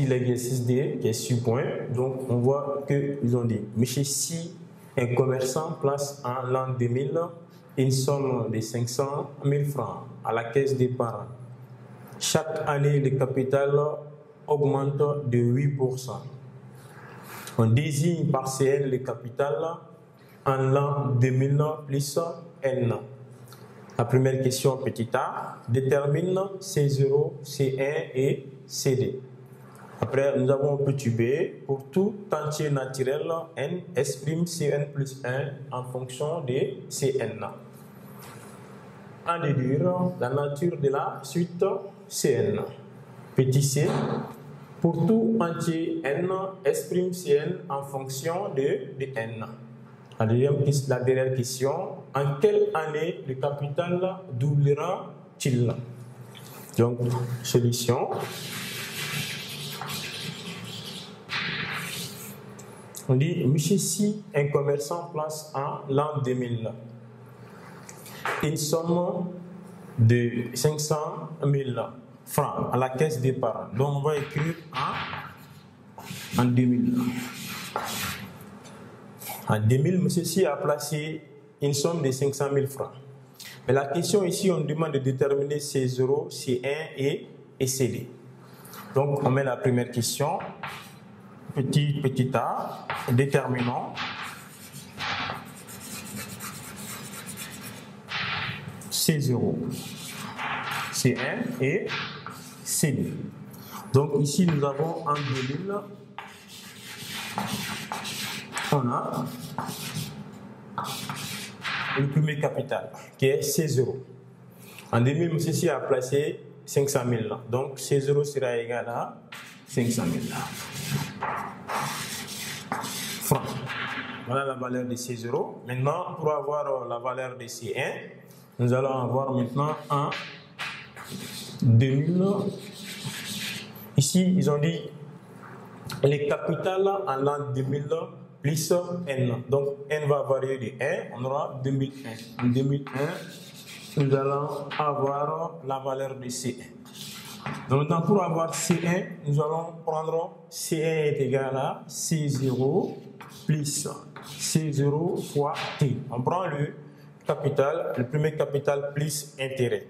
sur l'exercice D qui est sur point. Donc, on voit qu'ils ont dit M. Si, un commerçant, place en l'an 2000 une somme de 500 000 francs à la caisse d'épargne. Chaque année, le capital augmente de 8%. On désigne par CN le capital en l'an 2000 plus N. La première question, petit a, détermine C0, C1 et CD. Après, nous avons petit b, pour tout entier naturel, n exprime Cn plus 1 en fonction de Cn. À déduire la nature de la suite Cn. Petit c, pour tout entier n, exprime Cn en fonction de n. La dernière question, en quelle année le capital doublera-t-il? Donc, solution. On dit, M. Si, un commerçant, place en l'an 2000 une somme de 500 000 francs à la caisse d'épargne. Donc, on va écrire en 2000. En 2000, M. Si a placé une somme de 500 000 francs. Mais la question ici, on demande de déterminer C0, C1 et CD. Donc, on met la première question. Petit a, déterminons C0, C1 et CD. Donc ici nous avons en 2000, on a le premier capital qui est C0. En 2000, M. Si a placé 500 000. Donc C0 sera égal à 500 000 francs. Voilà la valeur de C0. Maintenant, pour avoir la valeur de C1, nous allons avoir maintenant en 2000. Ici, ils ont dit les capitales en l'an 2000 plus N. Donc, N va varier de 1, on aura 2001. En 2001, nous allons avoir la valeur de C1. Donc, maintenant, pour avoir C1, nous allons prendre C1 est égal à C0 plus C0 fois T. On prend le capital, le premier capital plus intérêt.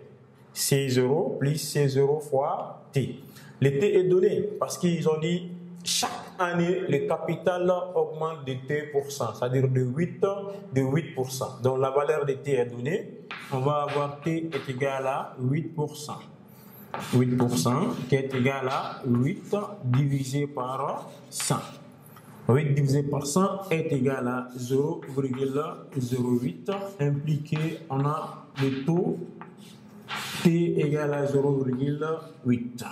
C0 plus C0 fois T. Le T est donné parce qu'ils ont dit chaque année, le capital augmente de T%, c'est-à-dire de 8%. Donc la valeur de T est donnée. On va avoir T est égal à 8%. 8% qui est égal à 8 divisé par 100. 8 divisé par 100 est égal à 0,08. Impliqué, on a le taux T égal à 0,8.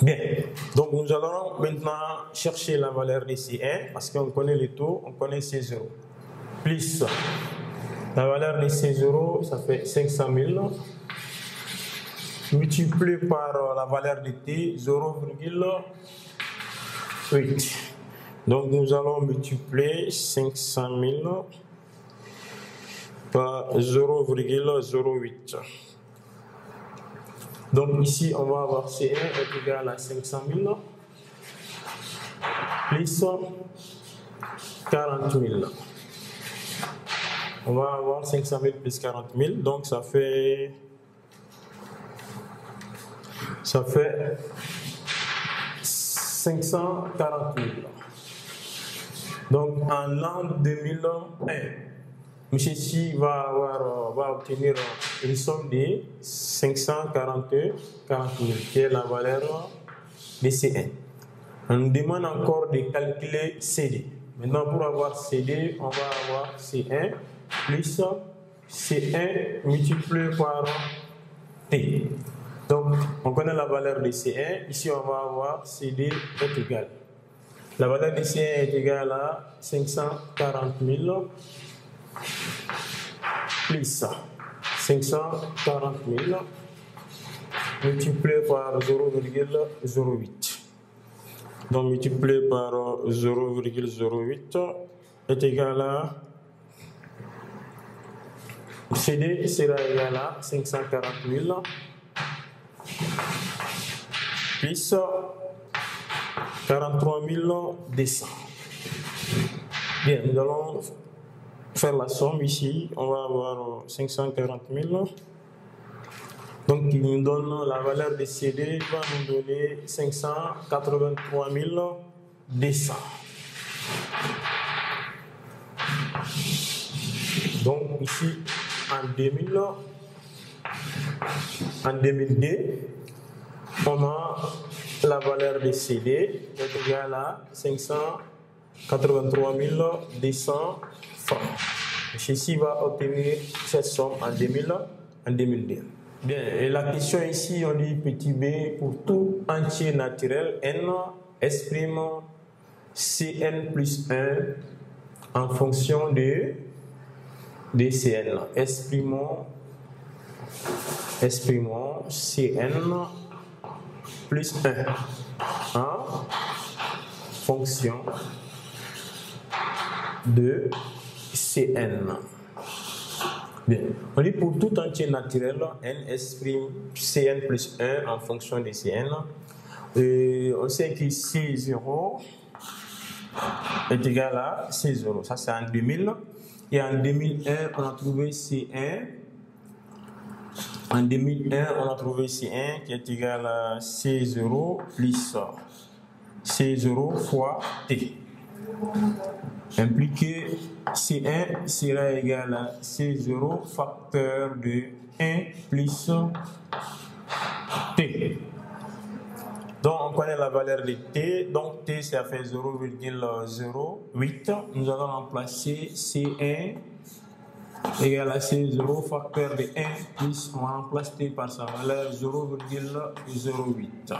Bien, donc nous allons maintenant chercher la valeur de C1 parce qu'on connaît le taux, on connaît C0. Plus la valeur de C0, ça fait 500 000. Multiplié par la valeur de T, 0,8. Donc nous allons multiplier 500 000 par 0,08. Donc ici, on va avoir C1 est égal à 500 000 plus 40 000. On va avoir 500 000 plus 40 000, donc ça fait 540 000. Donc en l'an 2001, M. Si va obtenir une somme de 540 000, qui est la valeur de C1. On nous demande encore de calculer CD. Maintenant, pour avoir CD, on va avoir C1 plus C1 multiplié par T. Donc, on connaît la valeur de C1. Ici, on va avoir CD est égal. La valeur de C1 est égale à 540 000 plus 540 000 multiplié par 0,08. Donc, multiplié par 0,08 est égal à CD sera égal à 540 000 plus 43 200. Bien, nous allons faire la somme ici. On va avoir 540 000. Donc, il nous donne la valeur de CD, va nous donner 583 200. Donc, ici, en 2002, on a la valeur de CD qui est égale à 583 200 francs. Ceci va obtenir cette somme en 2002. Bien, et la question ici, on dit petit b, pour tout entier naturel, n exprime Cn plus 1 en fonction de Cn. Exprimons Cn plus 1 en fonction de Cn. Bien, on dit pour tout entier naturel, n exprime Cn plus 1 en fonction de Cn. On sait que C0 est égal à C0. Ça, c'est en 2000. Et en 2001, on a trouvé C1. En 2001, on a trouvé C1 qui est égal à C0 plus C0 fois T. Impliqué C1 sera égal à C0 facteur de 1 plus T. Donc, on connaît la valeur de T. Donc, T, ça fait 0,08. Nous allons remplacer C1 égal à C0 facteur de 1 plus, on remplace T par sa valeur 0,08.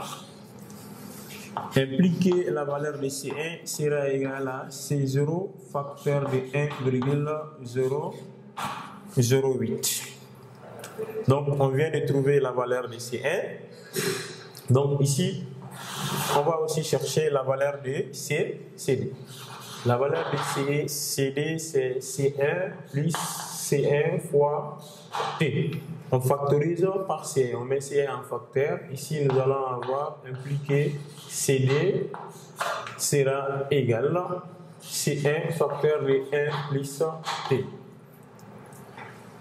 Impliquer la valeur de C1 sera égal à C0 facteur de 1,008. Donc, on vient de trouver la valeur de C1. Donc, ici, on va aussi chercher la valeur de CD. La valeur de CD, c'est C1 plus C1 fois T. On factorise par C1. On met C1 en facteur. Ici, nous allons avoir impliqué CD sera égal à C1 facteur de 1 plus T.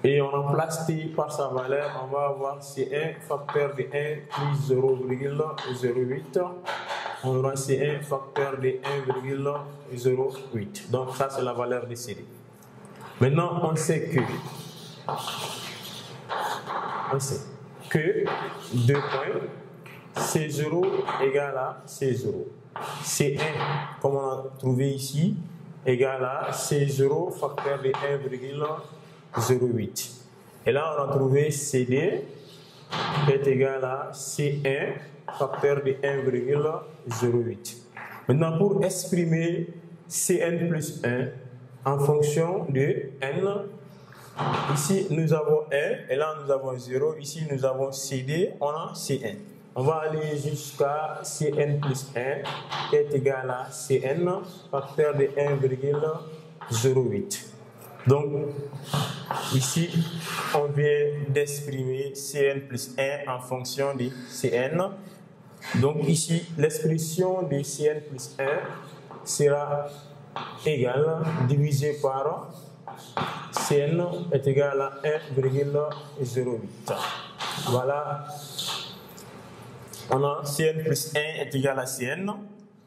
Et on remplace T par sa valeur. On va avoir C1 facteur de 1 plus 0,08. On aura C1 facteur de 1,08. Donc ça, c'est la valeur de CD. Maintenant, on sait que 2 points, C0 égale à C0. C1, comme on a trouvé ici, égale à C0 facteur de 1,08. Et là, on a trouvé CD qui est égal à C1 facteur de 1,08. Maintenant, pour exprimer Cn plus 1 en fonction de n, ici nous avons 1 et là nous avons 0. Ici nous avons CD, on a Cn. On va aller jusqu'à Cn plus 1 qui est égal à Cn facteur de 1,08. Donc, ici, on vient d'exprimer Cn plus 1 en fonction de Cn. Donc, ici, l'expression de Cn plus 1 sera égale, divisé par Cn est égal à 1,08. Voilà. On a Cn plus 1 est égal à Cn,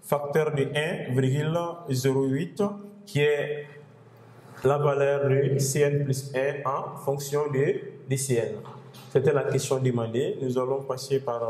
facteur de 1,08 qui est la valeur de Cn plus 1 en fonction de Cn. C'était la question demandée. Nous allons passer par...